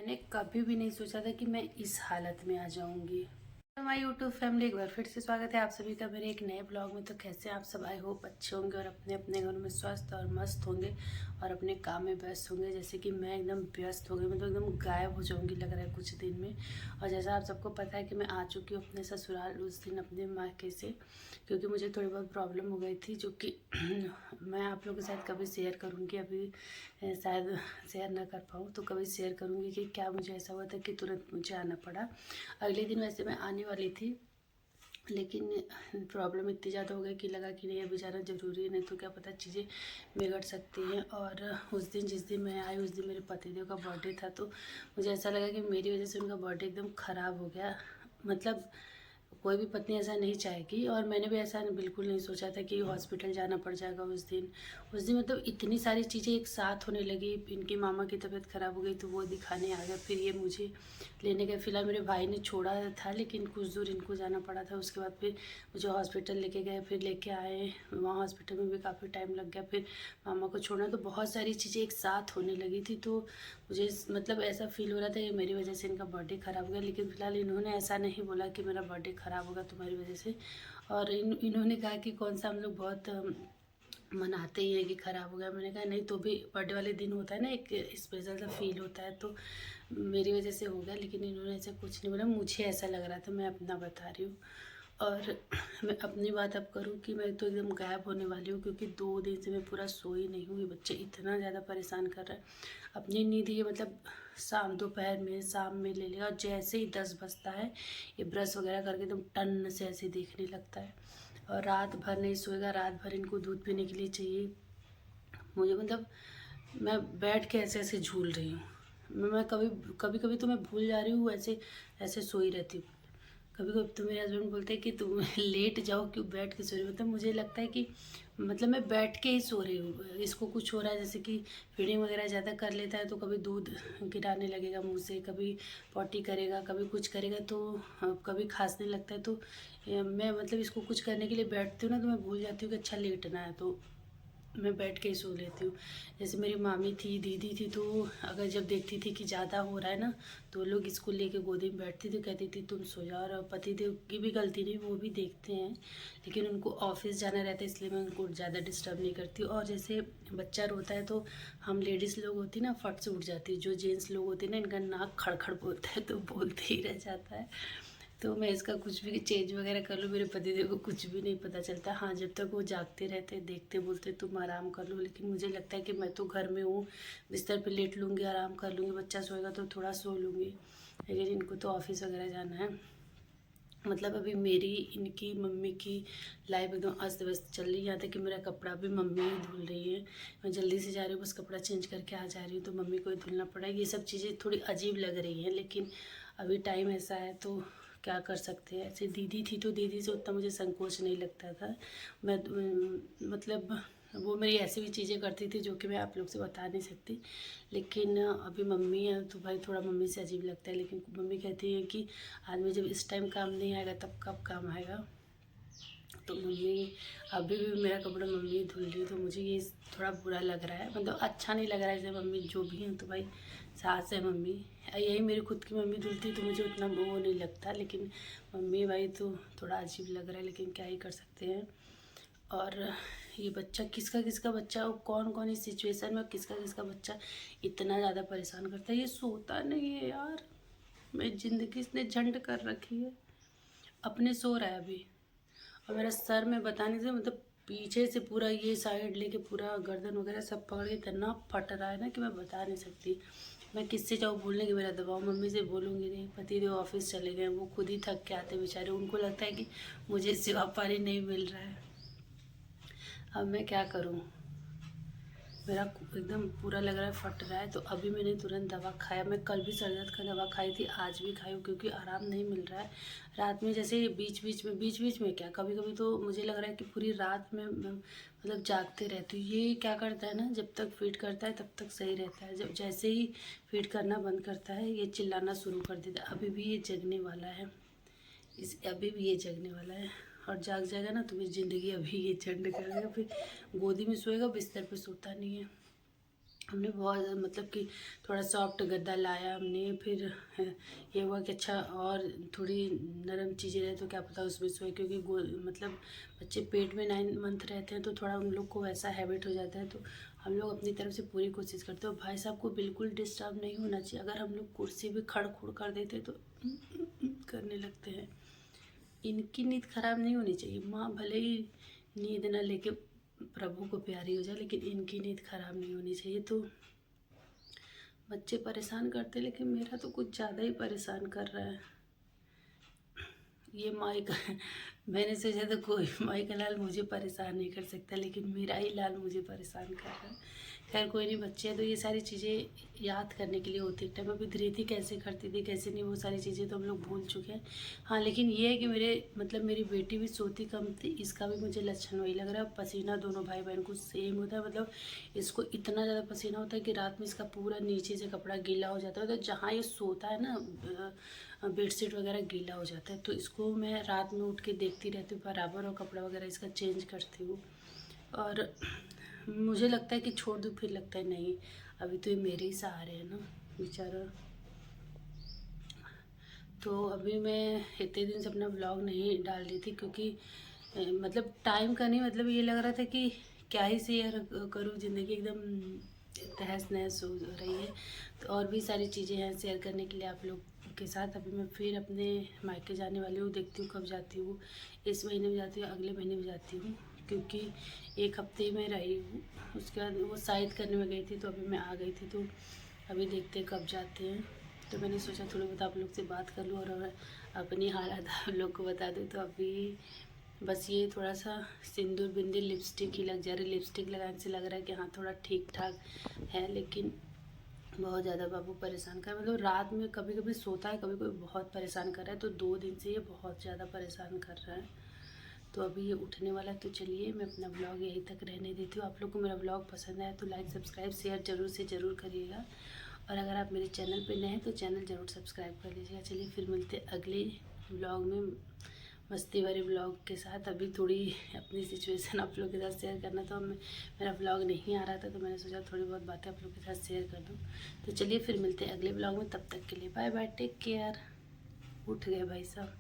मैंने कभी भी नहीं सोचा था कि मैं इस हालत में आ जाऊंगी। हमारी यूट्यूब फैमिली एक बार फिर से स्वागत है आप सभी का मेरे एक नए ब्लॉग में। तो कैसे आप सब, आई होप अच्छे होंगे और अपने अपने घरों में स्वस्थ और मस्त होंगे और अपने काम में व्यस्त होंगे। जैसे कि मैं एकदम व्यस्त हो गई, मैं तो एकदम गायब हो जाऊंगी लग रहा है कुछ दिन में। और जैसा आप सबको पता है कि मैं आ चुकी हूँ अपने ससुराल उस दिन अपने मायके से, क्योंकि मुझे थोड़ी बहुत प्रॉब्लम हो गई थी जो कि मैं आप लोगों के साथ कभी शेयर करूँगी। अभी शायद शेयर ना कर पाऊँ तो कभी शेयर करूँगी कि क्या मुझे ऐसा हुआ था कि तुरंत मुझे आना पड़ा। अगले दिन वैसे मैं आने वाली थी, लेकिन प्रॉब्लम इतनी ज़्यादा हो गई कि लगा कि नहीं अभी जाना ज़रूरी है, नहीं तो क्या पता चीज़ें बिगड़ सकती हैं। और उस दिन जिस दिन मैं आई उस दिन मेरे पतिदेव का बर्थडे था, तो मुझे ऐसा लगा कि मेरी वजह से उनका बर्थडे एकदम ख़राब हो गया। मतलब कोई भी पत्नी ऐसा नहीं चाहेगी, और मैंने भी ऐसा बिल्कुल नहीं सोचा था कि हॉस्पिटल जाना पड़ जाएगा उस दिन मतलब इतनी सारी चीज़ें एक साथ होने लगी। इनकी मामा की तबीयत ख़राब हो गई तो वो दिखाने आ गया, फिर ये मुझे लेने गए। फिलहाल मेरे भाई ने छोड़ा था लेकिन कुछ दूर इनको जाना पड़ा था। उसके बाद फिर मुझे हॉस्पिटल लेके गए, फिर लेके आए। वहाँ हॉस्पिटल में भी काफ़ी टाइम लग गया, फिर मामा को छोड़ना, तो बहुत सारी चीज़ें एक साथ होने लगी थी। तो मुझे मतलब ऐसा फील हो रहा था कि मेरी वजह से इनका बर्थडे ख़राब हो गया। लेकिन फ़िलहाल इन्होंने ऐसा नहीं बोला कि मेरा बर्थडे ख़राब होगा तुम्हारी वजह से। और इन्होंने कहा कि कौन सा, हम लोग बहुत मनाते ही हैं कि ख़राब हो गया। मैंने कहा नहीं, तो भी बर्थडे वाले दिन होता है ना, एक स्पेशल सा फील होता है, तो मेरी वजह से हो गया। लेकिन इन्होंने ऐसा कुछ नहीं बोला, मुझे ऐसा लग रहा था, मैं अपना बता रही हूँ। और मैं अपनी बात अब करूँ कि मैं तो एकदम गायब होने वाली हूँ, क्योंकि 2 दिन से मैं पूरा सोई नहीं हूँ। ये बच्चे इतना ज़्यादा परेशान कर रहा है। अपनी नींद ये मतलब शाम दोपहर में शाम में ले लेगा, और जैसे ही 10 बजता है ये ब्रश वगैरह करके एकदम टन से ऐसे देखने लगता है। और रात भर नहीं सोएगा, रात भर इनको दूध पीने के लिए चाहिए मुझे। मतलब मैं बैठ के ऐसे ऐसे झूल रही हूँ। मैं कभी कभी कभी तो मैं भूल जा रही हूँ, ऐसे ऐसे सोई रहती हूँ। कभी कभी तो मेरे हस्बैंड बोलते हैं कि तुम लेट जाओ, क्यों बैठ के सो रही हो। मतलब मुझे लगता है कि मतलब मैं बैठ के ही सो रही हूँ। इसको कुछ हो रहा है, जैसे कि फीडिंग वगैरह ज़्यादा कर लेता है तो कभी दूध गिराने लगेगा मुँह से, कभी पॉटी करेगा, कभी कुछ करेगा, तो कभी खांसने लगता है। तो मैं मतलब इसको कुछ करने के लिए बैठती हूँ ना, तो मैं भूल जाती हूँ कि अच्छा लेटना है, तो मैं बैठ के ही सो लेती हूँ। जैसे मेरी मामी थी, दीदी थी, तो अगर जब देखती थी कि ज़्यादा हो रहा है ना, तो लोग इसको लेके गोदी में बैठती थी, कहती थी तुम सो जाओ। और पतिदेव की भी गलती नहीं, वो भी देखते हैं, लेकिन उनको ऑफिस जाना रहता है, इसलिए मैं उनको ज़्यादा डिस्टर्ब नहीं करती। और जैसे बच्चा रोता है तो हम लेडीज़ लोग होती ना फट से उठ जाती है, जो जेंट्स लोग होते हैं ना इनका नाक खड़खड़ बोलता है, तो बोलते ही रह जाता है। तो मैं इसका कुछ भी चेंज वगैरह कर लूँ, मेरे पतिदेव को कुछ भी नहीं पता चलता। हाँ, जब तक वो जागते रहते, देखते, बोलते तुम आराम कर लो, लेकिन मुझे लगता है कि मैं तो घर में हूँ, बिस्तर पे लेट लूँगी, आराम कर लूँगी, बच्चा सोएगा तो थोड़ा सो लूँगी। लेकिन इनको तो ऑफिस वगैरह जाना है। मतलब अभी मेरी इनकी मम्मी की लाइफ एकदम अस्त व्यस्त चल रही है। यहाँ तक कि मेरा कपड़ा भी मम्मी ही धुल रही है। मैं जल्दी से जा रही हूँ, बस कपड़ा चेंज करके आ जा रही हूँ, तो मम्मी को ही धुलना पड़ा। ये सब चीज़ें थोड़ी अजीब लग रही हैं, लेकिन अभी टाइम ऐसा है तो क्या कर सकते हैं। ऐसे दीदी थी तो दीदी से उतना मुझे संकोच नहीं लगता था। मैं मतलब वो मेरी ऐसी भी चीज़ें करती थी जो कि मैं आप लोग से बता नहीं सकती। लेकिन अभी मम्मी है तो भाई थोड़ा मम्मी से अजीब लगता है। लेकिन मम्मी कहती है कि आदमी जब इस टाइम काम नहीं आएगा तब कब काम आएगा। तो मम्मी अभी भी मेरा कपड़ा मम्मी धुल रही है, तो मुझे ये थोड़ा बुरा लग रहा है। मतलब अच्छा नहीं लग रहा है। जैसे मम्मी जो भी हैं तो भाई सास है मम्मी, यही मेरी खुद की मम्मी धुलती तो मुझे उतना वो नहीं लगता, लेकिन मम्मी भाई तो थोड़ा अजीब लग रहा है, लेकिन क्या ही कर सकते हैं। और ये बच्चा किसका किसका बच्चा, कौन कौन इस सिचुएशन में किसका किसका बच्चा इतना ज़्यादा परेशान करता है। ये सोता नहीं है यार, मेरी ज़िंदगी इसने झंड कर रखी है। अपने सो रहा है अभी, और मेरा सर में बताने से मतलब पीछे से पूरा ये साइड लेके पूरा गर्दन वगैरह सब पकड़ के इतना फट रहा है ना कि मैं बता नहीं सकती। मैं किससे जाऊँ बोलने की, मेरा दबाव मम्मी से बोलूँगी नहीं। पतिदेव ऑफिस चले गए, वो खुद ही थक के आते बेचारे, उनको लगता है कि मुझे सेवा पानी नहीं मिल रहा है। अब मैं क्या करूँ, मेरा एकदम पूरा लग रहा है फट रहा है। तो अभी मैंने तुरंत दवा खाया। मैं कल भी सर दर्द का दवा खाई थी, आज भी खाई हूँ, क्योंकि आराम नहीं मिल रहा है। रात में जैसे बीच बीच में क्या कभी कभी तो मुझे लग रहा है कि पूरी रात में मतलब जागते रहती हूँ। ये क्या करता है ना, जब तक फीड करता है तब तक सही रहता है, जब जैसे ही फीड करना बंद करता है ये चिल्लाना शुरू कर देता है। अभी भी ये जगने वाला है, अभी भी ये जगने वाला है। और जाग जाएगा ना तो मेरी ज़िंदगी अभी ये झंड करेगा। फिर गोदी में सोएगा, बिस्तर पे सोता नहीं है। हमने बहुत मतलब कि थोड़ा सॉफ्ट गद्दा लाया हमने। फिर ये हुआ कि अच्छा और थोड़ी नरम चीज़ें रहे तो क्या पता उसमें सोए, क्योंकि मतलब बच्चे पेट में 9 मंथ रहते हैं तो थोड़ा उन लोग को वैसा हैबिट हो जाता है। तो हम लोग अपनी तरफ से पूरी कोशिश करते हैं। भाई साहब को बिल्कुल डिस्टर्ब नहीं होना चाहिए। अगर हम लोग कुर्सी भी खड़ खुड़ कर देते तो करने लगते हैं। इनकी नींद खराब नहीं होनी चाहिए। माँ भले ही नींद ना लेके प्रभु को प्यारी हो जाए, लेकिन इनकी नींद खराब नहीं होनी चाहिए। तो बच्चे परेशान करते, लेकिन मेरा तो कुछ ज़्यादा ही परेशान कर रहा है ये माई का। मैंने सोचा था कोई माई का लाल मुझे परेशान नहीं कर सकता, लेकिन मेरा ही लाल मुझे परेशान कर रहा है। खैर कोई नहीं, बच्चे हैं तो ये सारी चीज़ें याद करने के लिए होती है। टाइम अभी धृति कैसे करती थी कैसे नहीं, वो सारी चीज़ें तो हम लोग भूल चुके हैं। हाँ लेकिन ये है कि मेरी बेटी भी सोती कम थी। इसका भी मुझे लक्षण वही लग रहा है। पसीना दोनों भाई बहन को सेम होता है। मतलब इसको इतना ज़्यादा पसीना होता है कि रात में इसका पूरा नीचे से कपड़ा गीला हो जाता है। तो जहाँ ये सोता है ना, बेडशीट वगैरह गीला हो जाता है। तो इसको मैं रात में उठ के देखती रहती हूँ बराबर, और कपड़ा वगैरह इसका चेंज करती हूँ। और मुझे लगता है कि छोड़ दूँ, फिर लगता है नहीं, अभी तो ये मेरे ही सहारे है ना बेचारा। तो अभी मैं इतने दिन से अपना व्लॉग नहीं डाल रही थी, क्योंकि मतलब टाइम का नहीं, मतलब ये लग रहा था कि क्या ही शेयर करूँ, ज़िंदगी एकदम तहस नहस हो रही है। तो और भी सारी चीज़ें हैं शेयर करने के लिए आप लोग के साथ। अभी मैं फिर अपने मायके जाने वाली हूँ, देखती हूँ कब जाती हूँ। इस महीने में जाती हूँ, अगले महीने में जाती हूँ, क्योंकि 1 हफ्ते में रही हूँ। उसके बाद वो शादी करने में गई थी, तो अभी मैं आ गई थी। तो अभी देखते हैं कब जाते हैं। तो मैंने सोचा थोड़ी बहुत आप लोग से बात कर लूँ और अपनी हालत आप लोग को बता दूँ। तो अभी बस ये थोड़ा सा सिंदूर बिंदी लिपस्टिक ही लग जा रही। लिपस्टिक लगाने से लग रहा है कि हाँ थोड़ा ठीक ठाक है, लेकिन बहुत ज़्यादा बाबू परेशान कर, मतलब रात में कभी कभी सोता है, कभी कभी बहुत परेशान कर रहा है। तो 2 दिन से ये बहुत ज़्यादा परेशान कर रहा है। तो अभी ये उठने वाला है। तो चलिए मैं अपना ब्लॉग यहीं तक रहने देती हूँ। आप लोग को मेरा ब्लॉग पसंद आया तो लाइक सब्सक्राइब शेयर ज़रूर से ज़रूर करिएगा। और अगर आप मेरे चैनल पे नए हैं तो चैनल ज़रूर सब्सक्राइब कर लीजिएगा। चलिए फिर मिलते अगले ब्लॉग में मस्ती भरे ब्लॉग के साथ। अभी थोड़ी अपनी सिचुएशन आप लोग के साथ शेयर करना, तो मेरा ब्लॉग नहीं आ रहा था, तो मैंने सोचा थोड़ी बहुत बातें आप लोग के साथ शेयर कर दूँ। तो चलिए फिर मिलते हैं अगले ब्लॉग में। तब तक के लिए बाय बाय, टेक केयर। उठ गए भाई साहब।